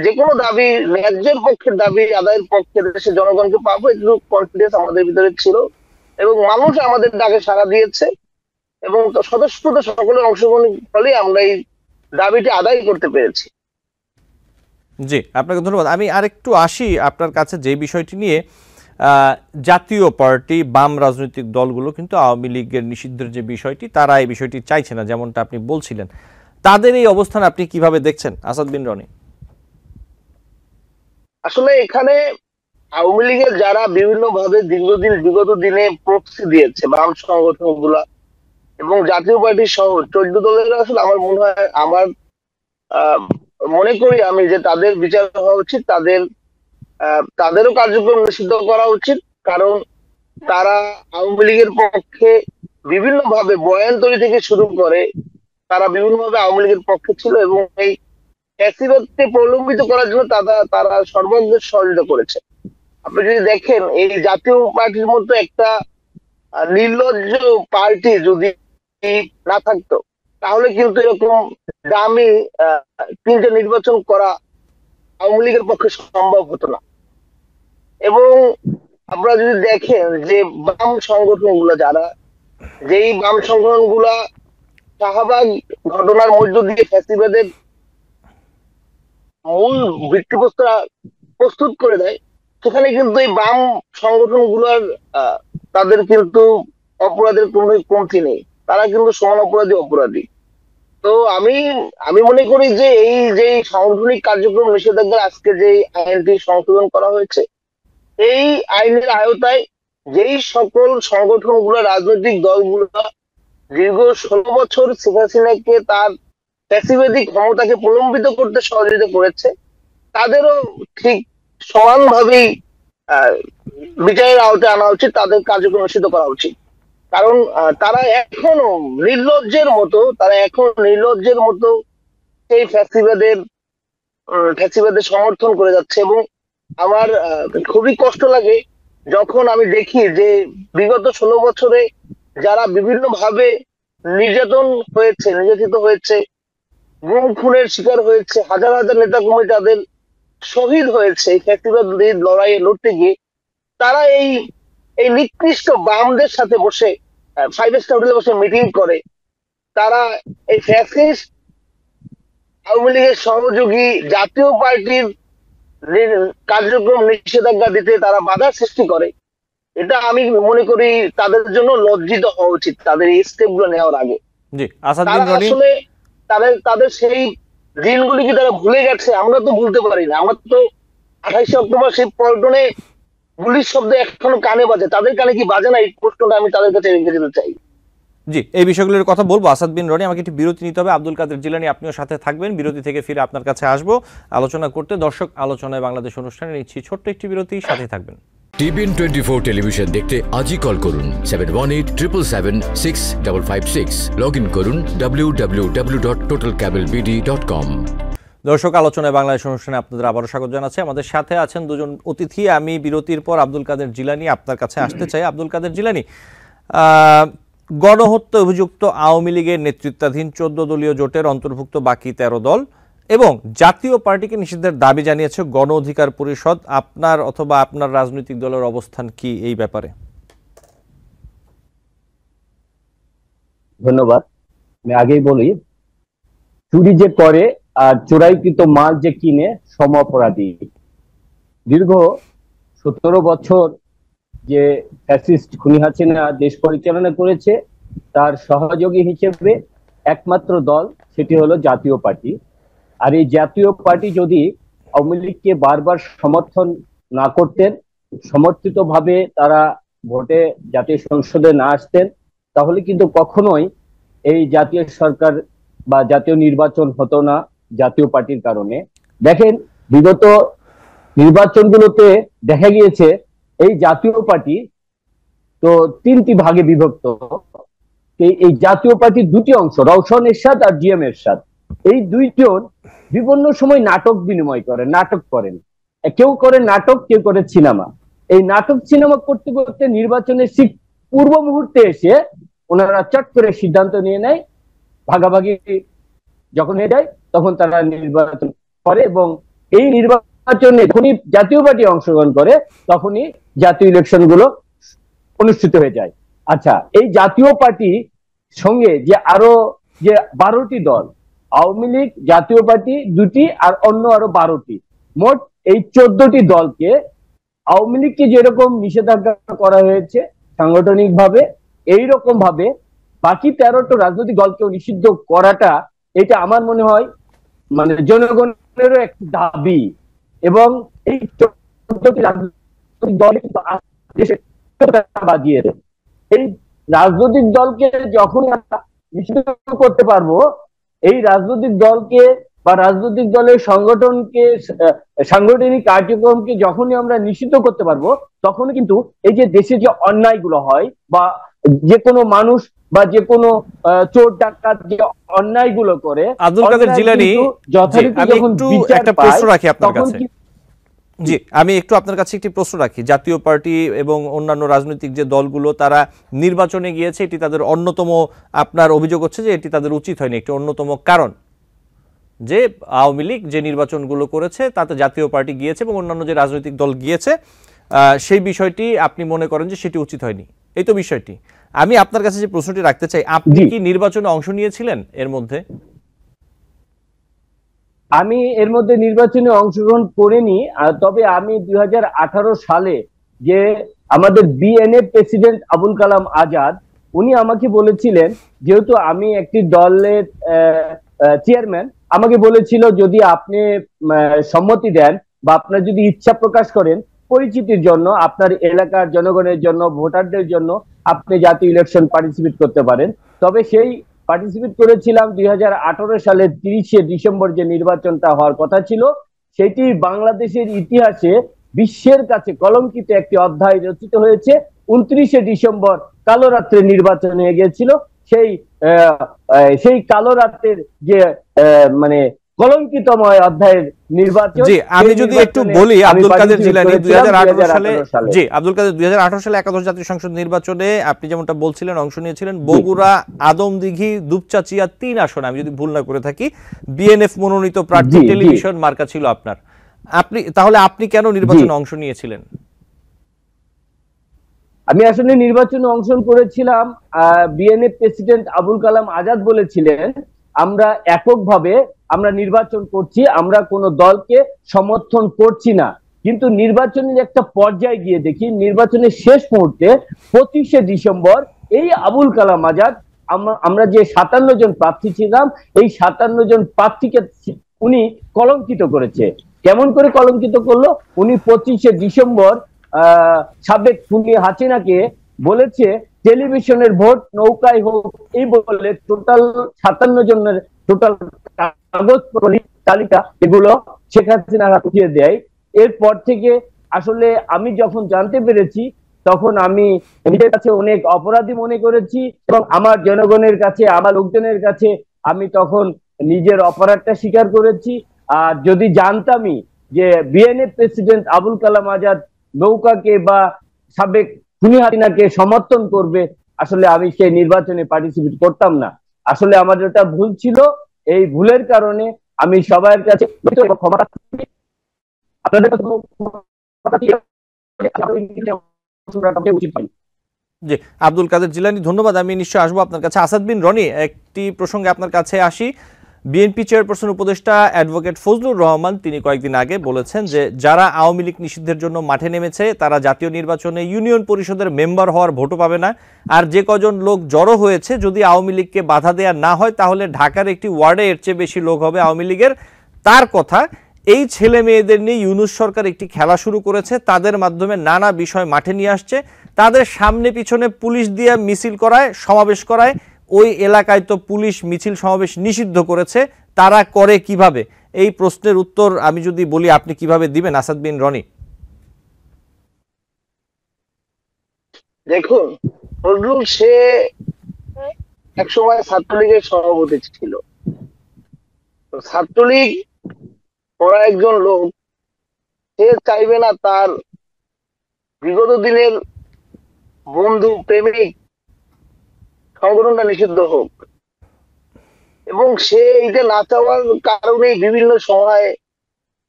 Speaker 2: যে কোনো দাবি, ন্যায্যের পক্ষের দাবি আদায়ের পক্ষে দেশের জনগণকে পাবো, একটু কনফিডেন্স আমাদের ভিতরে ছিল এবং মানুষ আমাদের ডাকে সাড়া দিয়েছে এবং স্বতঃস্ফূর্ত সকলের অংশগ্রহণের ফলে আমরা এই দাবিটি আদায় করতে পেরেছি।
Speaker 1: জি, আপনাকে ধন্যবাদ। আমি আরেকটু আসি আপনার কাছে যে বিষয়টি নিয়ে, জাতীয় পার্টি, বাম রাজনৈতিক দলগুলো কিন্তু আওয়ামী লীগের নিষিদ্ধের যে বিষয়টি, তারা এই বিষয়টি চাইছে না, যেমনটা আপনি বলছিলেন। তাদের এই অবস্থান আপনি কিভাবে দেখছেন, আসাদ বিন রনি?
Speaker 2: আসলে এখানে আওয়ামী লীগের যারা বিভিন্ন ভাবে বিগত দিনে প্রক্সি দিয়েছে, বাম সংগঠন গুলা এবং জাতীয় পার্টি সহ 14 দলের, আসলে আমার মনে হয়, আমার মনে করি আমি যে তাদের বিচার হওয়া উচিত, তাদেরও কার্যক্রম নিষিদ্ধ করা উচিত। কারণ তারা আওয়ামী লীগের পক্ষে বিভিন্ন ভাবে বয়ান তৈরি থেকে শুরু করে তারা বিভিন্ন ভাবে আওয়ামী লীগের পক্ষে ছিল এবং এই ফ্যাসিবাদকে প্রলম্বিত করার জন্য তারা সর্বাগ্রে সহযোগিতা করেছে। আপনি যদি দেখেন, এই জাতীয় পার্টির মতো একটা নির্লজ্জ পার্টি যদি না থাকতো, তাহলে কিন্তু এরকম দামি 3টে নির্বাচন করা আওয়ামী লীগের পক্ষে সম্ভব হতো না। এবং আপনারা যদি দেখেন যে বাম সংগঠন গুলা, যেই বাম সংগঠন গুলা শাহবাগ ঘটনার মধ্য দিয়ে ফ্যাসিবাদের মূল ভিত্তিপ্রস্তর প্রস্তুত করে দেয়, সেখানে কিন্তু এই বাম সংগঠন গুলার তাদের কিন্তু অপরাধের কোনো কমতি নেই, তারা কিন্তু সমান অপরাধী। তো আমি মনে করি যে এই যে সাংগঠনিক কার্যক্রম নিষেধাজ্ঞা আজকে যে আইনটি সংশোধন করা হয়েছে, এই আইনের আওতায় যেই সকল সংগঠন গুলা, রাজনৈতিক দলগুলো দীর্ঘ 16 বছর শেখ হাসিনাকে তার ফ্যাসিবাদী ক্ষমতাকে প্রলম্বিত করতে সহযোগিতা করেছে, তাদেরও ঠিক সমানভাবেই বিচারের আওতায় আনা উচিত, তাদের কার্যক্রম নিষিদ্ধ করা উচিত। কারণ তারা এখনো নির্লজ্জের মতো সেই ফ্যাসিবাদের সমর্থন করে যাচ্ছে। এবং আমার খুবই কষ্ট লাগে যখন আমি দেখি যে বিগত 16 বছরে যারা বিভিন্ন ভাবে নির্যাতিত হয়েছে, গুম খুনের শিকার হয়েছে, হাজার হাজার নেতা কর্মী তাদের শহীদ হয়েছে এই ফ্যাসিবাদ লড়াইয়ে লড়তে গিয়ে, তারা এই নিকৃষ্ট বামদের সাথে বসে 5 স্টার হোটেলে বসে মিটিং করে। তারা এই ফ্যাসিস্ট আওয়ামী লীগের সহযোগী জাতীয় পার্টির কার্যক্রম নিষেধাজ্ঞা দিতে তারা বাধা সৃষ্টি করে। এটা আমি মনে করি তাদের জন্য লজ্জিত হওয়া উচিত, তাদের এই স্টেপ গুলো নেওয়ার আগে।
Speaker 1: জি, আসাদ বিন
Speaker 2: তারা
Speaker 1: রনি,
Speaker 2: আসলে তাদের সেই দিনগুলি কি তারা ভুলে গেছে? আমরা তো ভুলতে পারি না। আমরা তো 28 অক্টোবর সেই পল্টনে গুলির শব্দ এখনো কানে বাজে, তাদের কানে কি বাজে না? এই প্রশ্নটা আমি তাদের কাছে রেখে যেতে চাই।
Speaker 1: জি, এই বিষয়গুলোর কথা বলবো আসাদ বিন রনি। আমাকে একটি বিরতি নিতে হবে। আব্দুল কাদের জিলানী, আপনিও সাথে থাকবেন। বিরতি থেকে ফিরে আপনার কাছে আসবো আলোচনা করতে। দর্শক, আলোচনায় বাংলাদেশ অনুষ্ঠানে নিচ্ছি ছোট্ট একটি বিরতি, সাথে থাকবেন।
Speaker 4: TBN 24 টেলিভিশন দেখতে আজই কল করুন 7187776556। লগ ইন করুন www.totalcablebd.com।
Speaker 1: দর্শক, আলোচনায় বাংলাদেশ অনুষ্ঠানে আপনাদের আবারও স্বাগত জানাচ্ছি। আমাদের সাথে আছেন দুজন অতিথি। আমি বিরতির পর আব্দুল কাদের জিলানী আপনার কাছে আসতে চাই। আব্দুল কাদের জিলানী, গণহত্যা অভিযুক্ত আওয়ামী লীগের নেতৃত্বাধীন 14 দলীয় জোটের অন্তর্ভুক্ত বাকি 13 দল এবং জাতীয় পার্টিকে নিষিদ্ধের দাবি জানিয়েছে গণ অধিকার পরিষদ। আপনার অথবা আপনার রাজনৈতিক দলের অবস্থান কি এই ব্যাপারে?
Speaker 3: ধন্যবাদ। আমি আগেই বলি, চুরি যে করে আর চোরাইকৃত মাল যে কিনে সম অপরাধী। দীর্ঘ 17 বছর যে ফ্যাসিস্ট খুনি হাসিনা দেশ পরিচালনা করেছে, তার সহযোগী হিসেবে একমাত্র দল সেটি হলো জাতীয় পার্টি। আর এই জাতীয় পার্টি যদি আওয়ামী লীগকে বারবার সমর্থন না করতেন, সমর্থিত ভাবে তারা ভোটে জাতীয় সংসদে না আসতেন, তাহলে কিন্তু কখনোই এই জাতীয় সরকার বা জাতীয় নির্বাচন হতো না জাতীয় পার্টির কারণে। দেখেন, বিগত নির্বাচনগুলোতে দেখা গিয়েছে এই জাতীয় পার্টি তো 3টি ভাগে বিভক্ত। এই জাতীয় পার্টির 2টি অংশ, রওশন এরশাদ আর জিএম এরশাদ, এই দুইজন বিভিন্ন সময় নাটক বিনিময় করেন, নাটক করেন। কেউ করে নাটক, কেউ করে সিনেমা। এই নাটক সিনেমা করতে করতে নির্বাচনের ঠিক পূর্ব মুহূর্তে এসে ওনারা চট করে সিদ্ধান্ত নিয়ে নেয়, ভাগাভাগি যখন হয়ে যায় তখন তারা নির্বাচন করে, এবং এই নির্বাচনে যখনই জাতীয় পার্টি অংশগ্রহণ করে তখনই জাতীয় ইলেকশন গুলো অনুষ্ঠিত হয়ে যায়। আচ্ছা, এই জাতীয় পার্টি সঙ্গে যে আরো যে 12টি দল, আওয়ামী লীগ, জাতীয় পার্টি 2টি আর অন্য আরো 12টি, মোট এই 14টি দলকে আওয়ামী লীগকে যেরকম নিষেধাজ্ঞা করা হয়েছে সাংগঠনিক ভাবে, এইরকম ভাবে বাকি 13টা রাজনৈতিক দলকেও নিষিদ্ধ করাটা, এটা আমার মনে হয় মানে জনগণেরও একটি দাবি। এবং এই 14টি রাজনৈতিক দল কিন্তু দেশে বাজিয়ে দেয়। এই রাজনৈতিক দলকে যখন আমরা নিষিদ্ধ করতে পারবো, এই রাজনৈতিক দলকে বা রাজনৈতিক দলের সংগঠনকে, সাংগঠনিক কার্যক্রমকে যখনই আমরা নিষিদ্ধ করতে পারবো, তখনই কিন্তু এই যে দেশে যে অন্যায়গুলো হয় বা যে কোনো মানুষ বা যে কোনো চোর ডাকাত যে অন্যায়গুলো করে,
Speaker 1: আব্দুল কাদের জিলানী, আমি একটু একটা প্রশ্ন রাখি আপনার কাছে। জি, আমি একটু আপনার কাছে একটি প্রশ্ন রাখি। জাতীয় পার্টি এবং অন্যান্য রাজনৈতিক যে দলগুলো তারা নির্বাচনে গিয়েছে, এটি তাদের অন্যতম, আপনার অভিযোগ হচ্ছে যে এটি তাদের উচিত হয়নি, একটি অন্যতম কারণ যে আওয়ামী লীগ যে নির্বাচনগুলো করেছে তাতে জাতীয় পার্টি গিয়েছে এবং অন্যান্য যে রাজনৈতিক দল গিয়েছে, সেই বিষয়টি আপনি মনে করেন যে সেটি উচিত হয়নি, এই তো বিষয়টি। আমি আপনার কাছে যে প্রশ্নটি রাখতে চাই, আপনি কি নির্বাচনে অংশ নিয়েছিলেন এর মধ্যে?
Speaker 3: আমি এর মধ্যে নির্বাচনে অংশগ্রহণ করিনি, তবে আমি 2018 সালে যে আমাদের বিএনএ প্রেসিডেন্ট আবুল কালাম আজাদ, উনি আমাকে বলেছিলেন, যেহেতু আমি একটি দলের চেয়ারম্যান, আমাকে বলেছিল যদি আপনি সম্মতি দেন বা আপনার যদি ইচ্ছা প্রকাশ করেন পরিচিতির জন্য, আপনার এলাকার জনগণের জন্য, ভোটারদের জন্য আপনি জাতীয় ইলেকশন পার্টিসিপেট করতে পারেন। তবে সেই পার্টিসিপেট করেছিলাম 2018 সালের 30শে ডিসেম্বর যে নির্বাচনটা হওয়ার কথা ছিল, সেটি বাংলাদেশের ইতিহাসে বিশ্বের কাছে কলঙ্কিত একটি অধ্যায় রচিত হয়েছে। 29শে ডিসেম্বর কালো রাত্রে নির্বাচন হয়ে গিয়েছিল। সেই কালো রাতের যে মানে কলঙ্কিতময় অধ্যায়ের নির্বাচন।
Speaker 1: জি, আমি যদি একটু বলি, আব্দুল কাদের জিলানী 2018 সালে, জি আব্দুল কাদের 2018 সালে একাদশ জাতীয় সংসদ নির্বাচনে আপনি যেমনটা বলছিলেন অংশ নিয়েছিলেন। বগুড়া, আদমদিঘি, দুপচাচিয়া 3 আসনে, আমি যদি ভুল না করে থাকি, বিএনএফ মনোনীত প্রার্থী টেলিভিশন মার্কা ছিল আপনার। তাহলে আপনি কেন নির্বাচনে অংশ নিয়েছিলেন?
Speaker 3: আমি আসলে নির্বাচনে অংশগ্রহণ করেছিলাম, বিএনএফ প্রেসিডেন্ট আবুল কালাম আজাদ বলেছিলেন আমরা এককভাবে আমরা নির্বাচন করছি, আমরা কোনো দলকে সমর্থন করছি না। কিন্তু নির্বাচনের একটা পর্যায়ে গিয়ে দেখি, নির্বাচনের শেষ মুহূর্তে 25শে ডিসেম্বর এই আবুল কালাম আজাদ, আমরা যে 57 জন প্রার্থী ছিলাম, এই 57 জন প্রার্থীকে উনি কলঙ্কিত করেছে। কেমন করে কলঙ্কিত করলো? উনি 25শে ডিসেম্বর সাবেক খুনি হাসিনাকে বলেছে টেলিভিশনের ভোট নৌকায় হোক, এই বলে টোটাল 57 জনের টোটাল কাগজ তালিকা এগুলো শেখ হাসিনা উঠিয়ে দেয়। এরপর থেকে আসলে আমি যখন জানতে পেরেছি, তখন আমি নিজের কাছে অনেক অপরাধী মনে করেছি এবং আমার জনগণের কাছে, আমার লোকজনের কাছে আমি তখন নিজের অপরাধটা স্বীকার করেছি। আর যদি জানতামই যে বিএনএফ প্রেসিডেন্ট আবুল কালাম আজাদ নৌকাকে বা সাবেক খুনি হাসিনাকে সমর্থন করবে, আসলে আমি সেই নির্বাচনে পার্টিসিপেট করতাম না। আসলে আমার যেটা ভুল ছিল, এই ভুলের কারণে আমি সবার কাছে ক্ষমা আপনাদের উচিত হয়।
Speaker 1: জি, আব্দুল কাদের জিলানী, ধন্যবাদ। আমি নিশ্চয়ই আসবো আপনার কাছে। আসাদ বিন রনি, একটি প্রসঙ্গে আপনার কাছে আসি। বিএনপি চেয়ারপারসন উপদেষ্টা অ্যাডভোকেট ফজলুর রহমান তিনি কয়েকদিন আগে বলেছেন যে যারা আওয়ামী লীগ নিষিদ্ধের জন্য মাঠে নেমেছে তারা জাতীয় নির্বাচনে ইউনিয়ন পরিষদের মেম্বার হওয়ার ভোটও পাবে না। আর যে কজন লোক জড়ো হয়েছে, যদি আওয়ামী লীগকে বাধা দেওয়া না হয় তাহলে ঢাকার একটি ওয়ার্ডে এর চেয়ে বেশি লোক হবে আওয়ামী লীগের। তার কথা, এই ছেলে মেয়েদের নিয়ে ইউনূস সরকার একটি খেলা শুরু করেছে, তাদের মাধ্যমে নানা বিষয় মাঠে নিয়ে আসছে, তাদের সামনে পিছনে পুলিশ দিয়ে মিছিল করায়, সমাবেশ করায়। ওই এলাকায় তো পুলিশ মিছিল সমাবেশ নিষিদ্ধ করেছে, তারা করে কিভাবে? এই প্রশ্নের উত্তর আমি যদি বলি, আপনি কিভাবে দিবেন আসাদ বিন রনি?
Speaker 2: দেখুন, ফজলুল সে একসময় ছাত্রলীগের সভাপতি ছিল। তো ছাত্রলীগ করা একজন লোক, সে চাইবে না তার বিগত দিনের বন্ধু প্রেমিক সংগঠনটা নিষিদ্ধ হোক, এবং সে এইটা না চাওয়ার কারণে বিভিন্ন সময়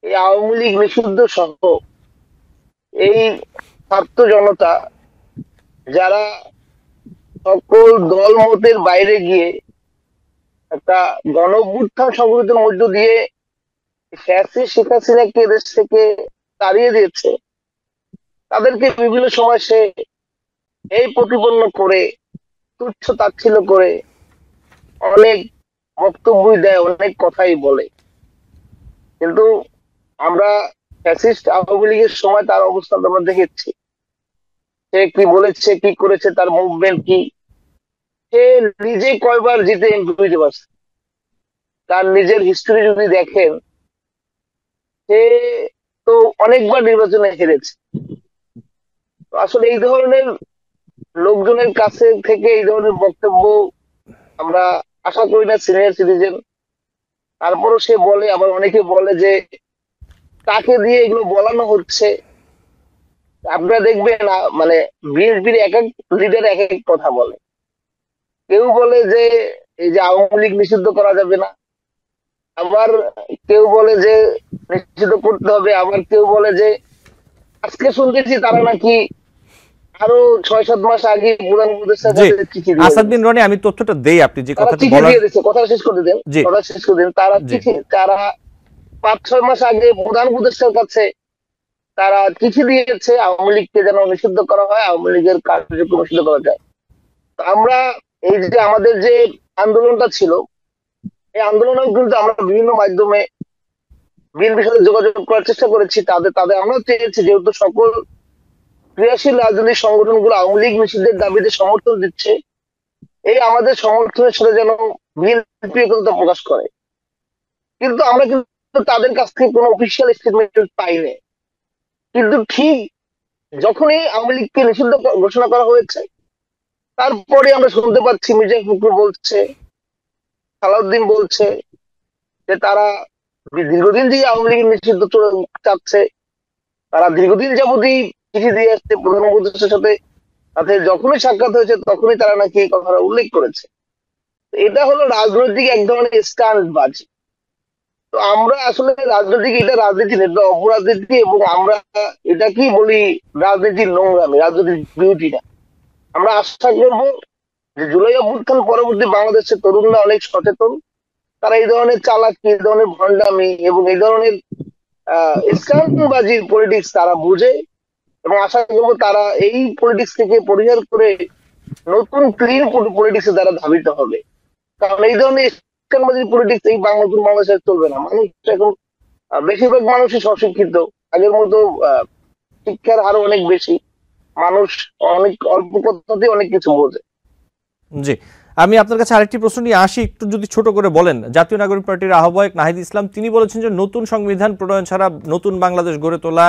Speaker 2: এই আওয়ামী লীগ নিষিদ্ধ সহ এই ছাত্র জনতা যারা সকল দল মতের বাইরে গিয়ে একটা গণ অভ্যুত্থান সংগঠিতের মধ্য দিয়ে ফ্যাসিস্ট শেখ হাসিনাকে দেশ থেকে তাড়িয়ে দিয়েছে, তাদেরকে বিভিন্ন সময় সে এই প্রতিপন্ন করে, তুচ্ছ তাচ্ছিল্য করে অনেক বক্তব্যই দেয়, অনেক কথাই বলে। কিন্তু আমরা ফ্যাসিস্ট আওয়ামী লীগের সময় তার অবস্থান আমরা দেখেছি, সে কি বলেছে, কি করেছে, তার মুভমেন্ট কি, সে নিজে কয়বার জিতে এমপি হইতে পারছে। তার নিজের হিস্টোরি যদি দেখেন, সে তো অনেকবার নির্বাচনে হেরেছে। তো আসলে এই ধরনের লোকজনের কাছে থেকে এই ধরনের বক্তব্য আমরা আশা করি না সিনিয়র সিটিজেন। তারপরও সে বলে, আবার অনেকে বলে যে তাকে দিয়ে এগুলো বলানো হচ্ছে। আপনারা দেখবেন মানে বিএনপির এক এক লিডার এক এক কথা বলে। কেউ বলে যে এই যে আওয়ামী লীগ নিষিদ্ধ করা যাবে না, আবার কেউ বলে যে নিষিদ্ধ করতে হবে, আবার কেউ বলে যে আজকে শুনতেছি তারা নাকি আরো 6-7 মাস আগে প্রধান উপদেষ্টার
Speaker 1: জি,
Speaker 2: কাছে চিঠি
Speaker 1: আসাদ
Speaker 2: দিয়ে
Speaker 1: বিন রনি, আমি তথ্যটা দেই, আপনি যে
Speaker 2: তারা
Speaker 1: কথাটি
Speaker 2: চিঠি
Speaker 1: বলার।
Speaker 2: দিয়ে দিচ্ছে। কথা শেষ করে দেন,
Speaker 1: জি
Speaker 2: কথা শেষ করে দেন। তারা
Speaker 1: জি
Speaker 2: চিঠি, তারা 5-6 মাস আগে প্রধান উপদেষ্টার কাছে তারা চিঠি দিয়েছে আওয়ামী লীগকে যেন নিষিদ্ধ করা হয়, আওয়ামী লীগের কার্যক্রম নিষিদ্ধ করা যায়। তো আমরা এই যে আমাদের যে আন্দোলনটা ছিল, এই আন্দোলনেও কিন্তু আমরা বিভিন্ন মাধ্যমে বিএনপির সাথে যোগাযোগ করার চেষ্টা করেছি। তাদের তাদের আমরা চেয়েছি, যেহেতু সকল ক্রিয়াশীল রাজনৈতিক সংগঠনগুলো আওয়ামী লীগ নিষিদ্ধের দাবিতে সমর্থন দিচ্ছে, এই আমাদের সমর্থনের সাথে যেন বিএনপি একতা প্রকাশ করে। কিন্তু আমরা কিন্তু তাদের কাছ থেকে কোনো অফিসিয়াল স্টেটমেন্ট পাইনি। কিন্তু ঠিক যখনই আওয়ামী লীগকে নিষিদ্ধ ঘোষণা করা হয়েছে, তারপরে আমরা শুনতে পাচ্ছি মির্জা ফখরুল বলছে, সালাউদ্দিন বলছে যে তারা দীর্ঘদিন দিয়ে আওয়ামী লীগ নিষিদ্ধ চাচ্ছে। তারা দীর্ঘদিন যাবতই চিঠি দিয়ে আসছে প্রধান উপদেষ্টার সাথে, তাদের যখনই সাক্ষাৎ হয়েছে তখনই তারা নাকি এই কথাটা উল্লেখ করেছে। এটা হলো রাজনৈতিক এক ধরনের স্টান্ট বাজি। তো আমরা আসলে রাজনৈতিক, এটা রাজনীতি না, এটা অপরাজনীতি, এবং আমরা এটা কি বলি, রাজনীতির নোংরামি, রাজনীতির বিউটি না। আমরা আশা করবো যে জুলাই অভ্যুত্থান পরবর্তী বাংলাদেশের তরুণরা অনেক সচেতন, তারা এই ধরনের চালাকি, এই ধরনের ভণ্ডামি এবং এই ধরনের স্ক্যামবাজির পলিটিক্স তারা বুঝে, এবং আশা করবো তারা এই পলিটিক্স থেকে পরিহার করে নতুন ক্লিন পলিটিক্সে তারা ধাবিত হবে। কারণ এই ধরনের স্ক্যামবাজির পলিটিক্স এই বাংলাদেশে চলবে না। মানুষ এখন বেশিরভাগ মানুষই স্বশিক্ষিত, আগের মতো শিক্ষার হার অনেক বেশি, মানুষ অনেক অল্প কথাতে অনেক কিছু বোঝে।
Speaker 1: জি, আমি আপনার কাছে আরেকটি প্রশ্ন নিয়ে আসি, একটু যদি ছোট করে বলেন। জাতীয় নাগরিক পার্টির আহ্বায়ক নাহিদ ইসলাম তিনি বলেছেন যে নতুন সংবিধান প্রণয়ন ছাড়া নতুন বাংলাদেশ গড়ে তোলা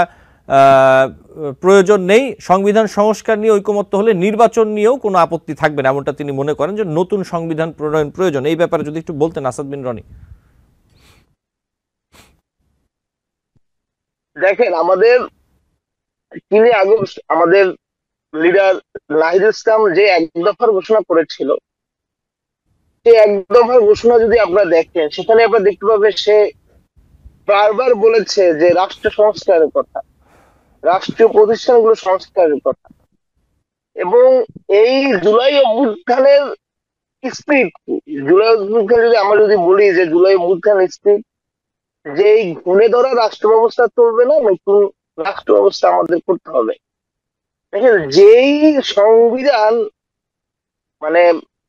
Speaker 1: প্রয়োজন নেই, সংবিধান সংস্কার নিয়ে ঐকমত্য হলে নির্বাচন নিয়েও কোনো আপত্তি থাকবে না, এমনটা তিনি মনে করেন যে নতুন সংবিধান প্রণয়ন প্রয়োজন। এই ব্যাপারে যদি একটু বলতেন আসাদ বিন রনি।
Speaker 2: দেখেন, আমাদের 3 আগস্ট আমাদের লিডার নাহিদ ইসলাম যে এক দফার ঘোষণা করেছিল, সেই এক দফার ঘোষণা যদি আপনারা দেখেন, সেখানে আপনারা দেখতে পাবেন সে বারবার বলেছে যে রাষ্ট্র সংস্কারের কথা, রাষ্ট্রীয় প্রতিষ্ঠানগুলো সংস্কারের কথা। এবং এই জুলাই অভ্যুত্থানের স্পিড, জুলাই অভ্যুত্থান যদি আমরা যদি বলি যে জুলাই অভ্যুত্থান স্পিড, যে এই ঘুরে ধরা রাষ্ট্র ব্যবস্থা চলবে না, নতুন রাষ্ট্র ব্যবস্থা আমাদের করতে হবে। দেখেন, যেই সংবিধান মানে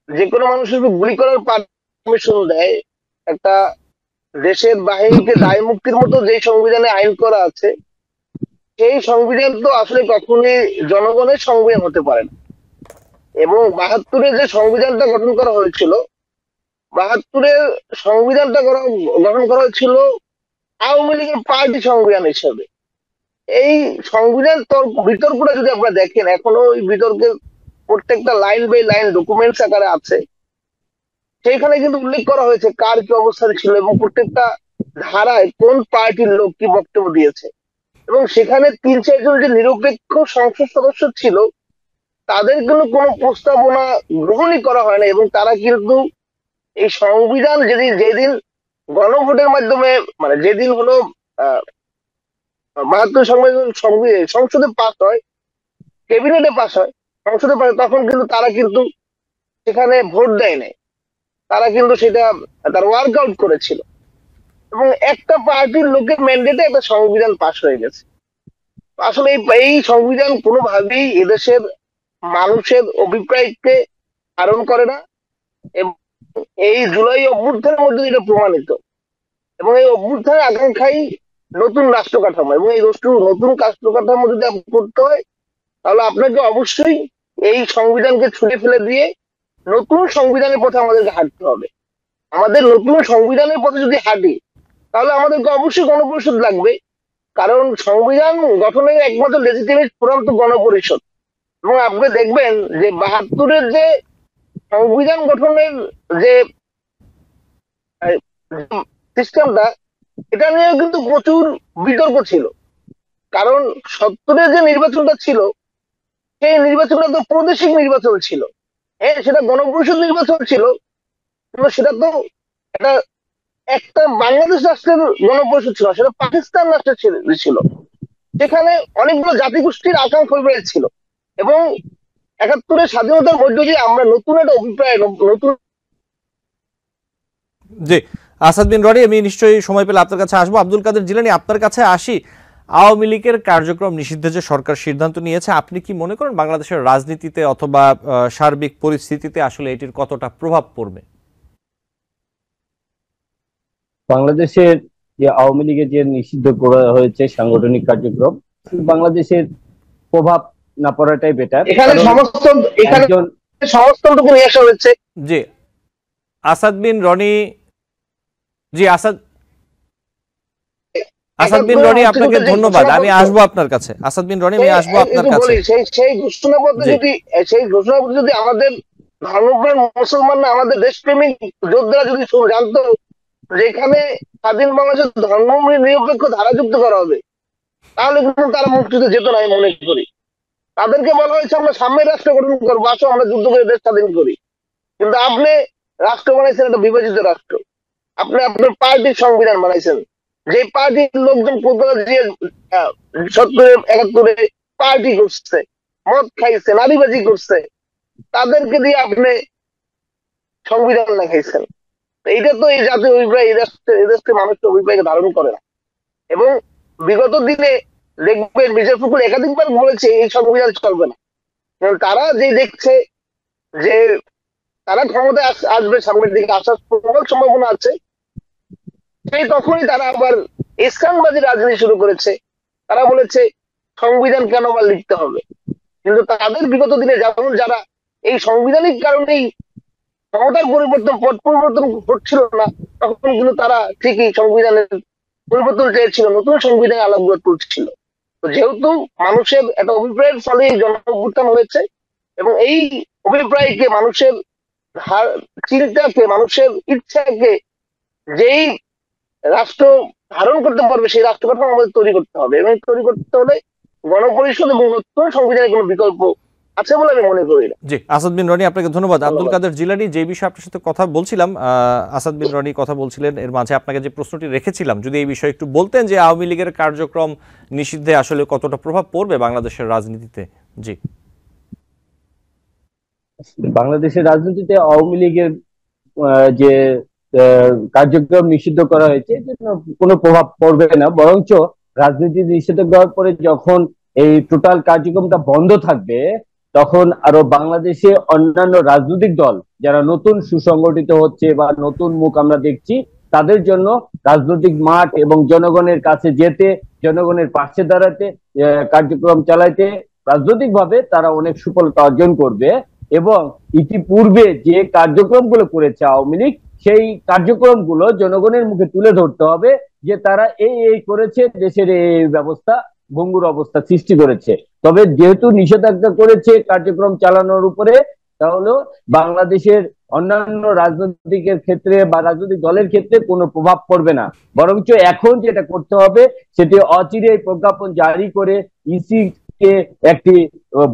Speaker 2: যে কোনো মানুষের গুলি করার পারমিশন দেয়, একটা দেশের বাহিনীকে দায় মুক্তির মতো যে সংবিধানে আইন করা আছে, সেই সংবিধান তো আসলে কখনোই জনগণের সংবিধান হতে পারে না। এবং ৭২-এ যে সংবিধানটা গঠন করা হয়েছিল, ৭২-এর সংবিধানটা গঠন করা হয়েছিল আওয়ামী লীগের পার্টি সংবিধান হিসেবে। এই সংবিধান বিতর্কটা যদি আপনারা দেখেন, এখনো ওই বিতর্কের প্রত্যেকটা লাইন বাই লাইন ডকুমেন্টস আকারে আছে। সেইখানে কিন্তু উল্লেখ করা হয়েছে কার কি অবস্থান ছিল এবং প্রত্যেকটা ধারায় কোন পার্টির লোক কি বক্তব্য দিয়েছে। এবং সেখানে ৩-৪ জন যে নিরপেক্ষ সংসদ সদস্য ছিল, তাদের কিন্তু কোনো প্রস্তাবনা গ্রহণই করা হয় না। এবং তারা কিন্তু এই সংবিধান যেদিন গণভোটের মাধ্যমে, মানে যেদিন হলো ৭২ সংসদে পাস হয়, ক্যাবিনেটে পাস হয়, সংসদে পাস হয়, তখন কিন্তু তারা কিন্তু সেখানে ভোট দেয় নাই, তারা কিন্তু সেটা তার ওয়ার্কআউট করেছিল। এবং একটা পার্টির লোকের ম্যান্ডেটে একটা সংবিধান পাস হয়ে গেছে। আসলে এই সংবিধান কোনোভাবেই এদেশের মানুষের অভিপ্রায়কে ধারণ করে না। এবং এই জুলাই অভ্যুত্থানের মধ্যে এটা প্রমাণিত। এবং এই অভ্যুত্থানের আকাঙ্ক্ষাই নতুন রাষ্ট্র কাঠামো। এবং এই নতুন রাষ্ট্র কাঠামো যদি করতে হয়, তাহলে আপনাকে অবশ্যই এই সংবিধানকে ছুঁড়ে ফেলে দিয়ে নতুন সংবিধানের পথে আমাদেরকে হাঁটতে হবে। আমাদের নতুন সংবিধানের পথে যদি হাঁটি, তাহলে আমাদেরকে অবশ্যই গণপরিষদ লাগবে। কারণ সংবিধান গঠনের একমাত্র লেজিটিমেট ফোরাম তো গণপরিষদ। এবং আপনি দেখবেন যে ৭২-এর যে সংবিধান গঠনের যে সিস্টেমটা, এটা নিয়ে কিন্তু প্রচুর বিতর্ক ছিল। কারণ ৭২-এর যে নির্বাচনটা ছিল, সেই নির্বাচনটা তো প্রাদেশিক নির্বাচন ছিল। হ্যাঁ, সেটা গণপরিষদ নির্বাচন ছিল, কিন্তু সেটা তো একটা বাংলাদেশ রাষ্ট্রের গণপরিষদ ছিল, সেটা পাকিস্তান রাষ্ট্রের ছিল। সেখানে অনেকগুলো জাতিগোষ্ঠীর আকাঙ্ক্ষা ছিল। এবং ৭১-এর স্বাধীনতার মধ্য দিয়ে আমরা নতুন একটা অভিপ্রায়, নতুন।
Speaker 1: জি, আসাদ বিন রনি, আমি নিশ্চয়ই সময় পেলে আপনার কাছে আসবো। আব্দুল কাদের জিলানী, আপনার কাছে আসি। আওয়ামী লীগের কার্যক্রম নিষিদ্ধে যে সরকার সিদ্ধান্ত নিয়েছে, আপনি কি মনে করেন বাংলাদেশের রাজনীতিতে অথবা সার্বিক পরিস্থিতিতে আসলে এটির কতটা প্রভাব পড়বে?
Speaker 3: বাংলাদেশের যে আওয়ামী লীগের যে নিষিদ্ধ করা হয়েছে সাংগঠনিক কার্যক্রম, বাংলাদেশের প্রভাব না পড়াটাই বেটার।
Speaker 2: এখানে সমস্তটুকু নিয়ে আসা হয়েছে।
Speaker 1: জি, আসাদ বিন রনি। জি, আসাদ বিন রনি, আপনাকে ধন্যবাদ। আমি আসবো আপনার কাছে। আসাদ বিন রনি, আমি আসবো আপনার কাছে।
Speaker 2: সেই ঘোষণাপত্র যদি আমাদের ধর্মপ্রাণ মুসলমানরা, আমাদের দেশপ্রেমিক যোদ্ধারা যদি জানতো যেখানে স্বাধীন বাংলাদেশের ধর্ম নিরপেক্ষ ধারা যুক্ত করা হবে, তাহলে কিন্তু তারা মুক্তিতে যেত না। আমি মনে করি তাদেরকে বলা হয়েছে আমরা সাম্যের রাষ্ট্র গঠন করবো, আসো আমরা যুদ্ধ করে দেশ স্বাধীন করি। কিন্তু আপনি রাষ্ট্র বানাইছেন একটা বিভাজিত রাষ্ট্র। আপনি আপনার পার্টির সংবিধান বানাইছেন, যে পার্টির লোকজন কোথাও দিয়ে ৭০-৭১ পার্টি করছে, মদ খাইছে, নারীবাজি করছে, তাদেরকে দিয়ে আপনি সংবিধান লেখাইছেন। এইটা তো এই জাতীয় অভিপ্রায়, এই দেশের মানুষের অভিপ্রায়কে ধারণ করে না। এবং বিগত দিনে দেখবেন মির্জা ফখরুল একাধিকবার বলেছে এই সংবিধান চলবে না। তারা যে দেখছে যে তারা ক্ষমতায় আসবে, সামনের দিকে আসার প্রবল সম্ভাবনা আছে, সেই তখনই তারা আবার ইসলামবাদী রাজনীতি শুরু করেছে। তারা বলেছে সংবিধান কেন আবার লিখতে হবে। কিন্তু তাদের বিগত দিনে যেমন যারা এই সাংবিধানিক কারণেই ক্ষমতার পট পরিবর্তন হচ্ছিল না, তখন কিন্তু তারা ঠিকই সংবিধানের পরিবর্তন চেয়েছিল, নতুন সংবিধানের আলাপগুলো তুলছিল। তো যেহেতু মানুষের একটা অভিপ্রায়ের ফলে এই গণঅভ্যুত্থান হয়েছে, এবং এই অভিপ্রায়কে, মানুষের চিন্তাকে, মানুষের ইচ্ছাকে যেই রাষ্ট্র ধারণ করতে পারবে, সেই রাষ্ট্র কাঠামো আমাদের তৈরি করতে হবে। এবং তৈরি করতে হলে গণপরিষদ এবং নতুন সংবিধানের কোনো বিকল্প আছে বলে আমি মনে করি না।
Speaker 1: জি, আসাদ বিন রনি, আপনাকে ধন্যবাদ। আব্দুল কাদের জিলানী, যে বিষয়ে আপনার সাথে কথা বলছিলাম, আসাদ বিন রনি কথা বলছিলেন, এর মাঝে আপনাকে যে প্রশ্নটি রেখেছিলাম, যদি এই বিষয়ে একটু বলতেন যে আওয়ামী লীগের কার্যক্রম নিষিদ্ধে আসলে কতটা প্রভাব পড়বে বাংলাদেশের রাজনীতিতে। জি,
Speaker 3: বাংলাদেশের রাজনীতিতে আওয়ামী লীগের যে কার্যক্রম নিষিদ্ধ করা হয়েছে এর জন্য কোনো প্রভাব পড়বে না, বরঞ্চ রাজনীতি নিষিদ্ধ করার পরে যখন এই টোটাল কার্যক্রমটা বন্ধ থাকবে তখন আরো বাংলাদেশে অন্যান্য রাজনৈতিক দল যারা নতুন সুসংগঠিত হচ্ছে বা নতুন মুখ আমরা দেখছি তাদের জন্য রাজনৈতিক মাঠ এবং জনগণের কাছে যেতে, জনগণের পাশে দাঁড়াতে, কার্যক্রম চালাইতে রাজনৈতিকভাবে তারা অনেক সফলতা অর্জন করবে। এবং ইতিপূর্বে যে কার্যক্রমগুলো করেছে আওয়ামী লীগ সেই কার্যক্রমগুলো জনগণের মুখে তুলে ধরতে হবে যে তারা এই করেছে, দেশের এই ব্যবস্থা ভঙ্গুর অবস্থা সৃষ্টি করেছে। তবে যেহেতু নিষেধাজ্ঞা করেছে কার্যক্রম চালানোর উপরে, তাহলে বাংলাদেশের অন্যান্য রাজনৈতিকের ক্ষেত্রে বা রাজনৈতিক দলের ক্ষেত্রে কোনো প্রভাব পড়বে না, বরঞ্চ এখন যেটা করতে হবে সেটি অচিরেই প্রজ্ঞাপন জারি করে ইসি কে একটি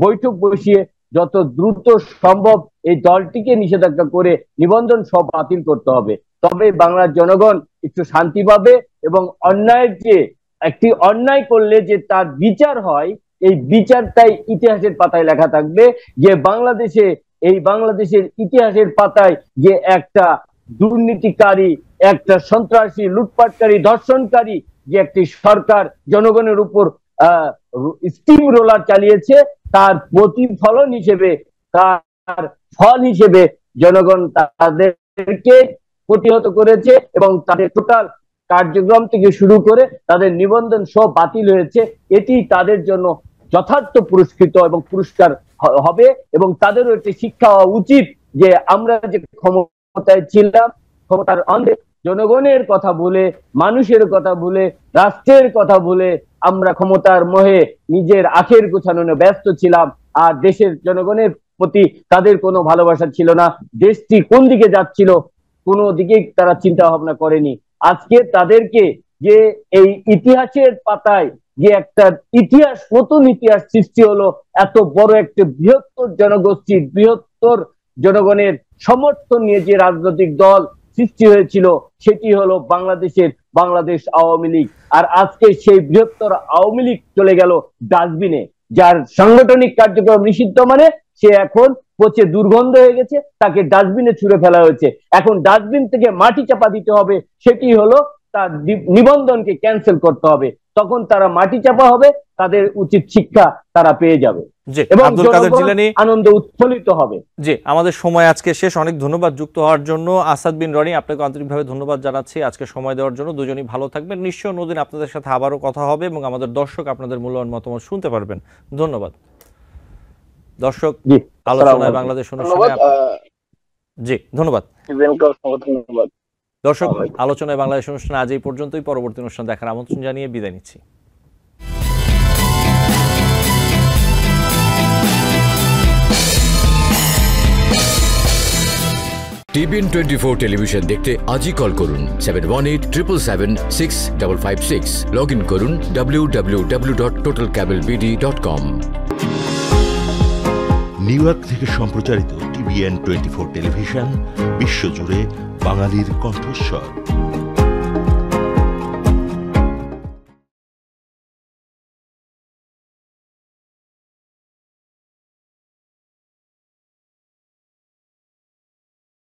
Speaker 3: বৈঠক বসিয়ে যত দ্রুত সম্ভব এই দলটিকে নিষেধাজ্ঞা করে নিবন্ধন সব বাতিল করতে হবে। তবে বাংলার জনগণ একটু শান্তি পাবে এবং অন্যায়ের যে একটি অন্যায় করলে যে তার বিচার হয় এই বিচারটাই ইতিহাসের পাতায় লেখা থাকবে যে বাংলাদেশের ইতিহাসের পাতায় যে একটা দুর্নীতিকারী, একটা সন্ত্রাসী, লুটপাটকারী, ধর্ষণকারী যে একটি সরকার জনগণের উপর স্টিম রোলার চালিয়েছে তার প্রতিফলন হিসেবে, তার ফল হিসেবে জনগণ তাদেরকে প্রতিহত করেছে এবং তাদের টোটাল কার্যক্রম থেকে শুরু করে তাদের নিবন্ধন সব বাতিল হয়েছে। এটি তাদের জন্য যথার্থ পুরস্কৃত এবং পুরস্কার হবে এবং তাদেরও একটি শিক্ষা হওয়া উচিত যে আমরা যে ক্ষমতায় ছিলাম, ক্ষমতার অন্ধে জনগণের কথা বলে, মানুষের কথা বলে, রাষ্ট্রের কথা বলে আমরা ক্ষমতার মোহে নিজের আখের গোছানো ব্যস্ত ছিলাম আর দেশের জনগণের প্রতি তাদের কোনো ভালোবাসা ছিল না। দেশটি কোন দিকে যাচ্ছিল কোনো দিকেই তারা চিন্তা ভাবনা করেনি। আজকে তাদেরকে যে এই ইতিহাসের পাতায় যে একটা ইতিহাস, নতুন ইতিহাস সৃষ্টি হলো, এত বড় একটা বৃহত্তর জনগোষ্ঠীর, বৃহত্তর জনগণের সমর্থন নিয়ে যে রাজনৈতিক দল সৃষ্টি হয়েছিল সেটি হলো বাংলাদেশ আওয়ামী লীগ। আর আজকে সেই বৃহত্তর আওয়ামী লীগ চলে গেল ডাস্টবিনে, যার সাংগঠনিক কার্যক্রম নিষিদ্ধ মানে সে এখন পচে দুর্গন্ধ হয়ে গেছে, তাকে ডাস্টবিনে ছুঁড়ে ফেলা হয়েছে। এখন ডাস্টবিন থেকে মাটি চাপা দিতে হবে, সেটি হলো তার নিবন্ধনকে ক্যান্সেল করতে হবে, তখন তারা মাটি চাপা হবে, তাদের উচিত শিক্ষা তারা পেয়ে যাবে এবং আনন্দে উৎফুল্লিত হবে।
Speaker 1: জি, আমাদের সময় আজকে শেষ। অনেক ধন্যবাদ যুক্ত হওয়ার জন্য। আসাদ বিন রনি, আপনাকে আন্তরিকভাবে ধন্যবাদ জানাচ্ছি আজকে সময় দেওয়ার জন্য। দুজনই ভালো থাকবেন। নিশ্চয় অন্যদিন আপনাদের সাথে আবারও কথা হবে এবং আমাদের দর্শক আপনাদের মূল্যবান মতামত শুনতে পারবেন। ধন্যবাদ দর্শক। আলোচনায় বাংলাদেশ অনুষ্ঠানে জি ধন্যবাদ দর্শক। আলোচনায় বাংলাদেশ অনুষ্ঠানে আজ এই পর্যন্তই। পরবর্তী অনুষ্ঠান দেখার আমন্ত্রণ জানিয়ে বিদায় নিচ্ছি।
Speaker 4: TBN 24 টেলিভিশন দেখতে আজই কল করুন 7187776556। লগ ইন করুন www.totalcablebd.com।
Speaker 5: নিউ ইয়র্ক থেকে সম্প্রচারিত TBN 24 টেলিভিশন বিশ্বজুড়ে বাঙালির কণ্ঠস্বর।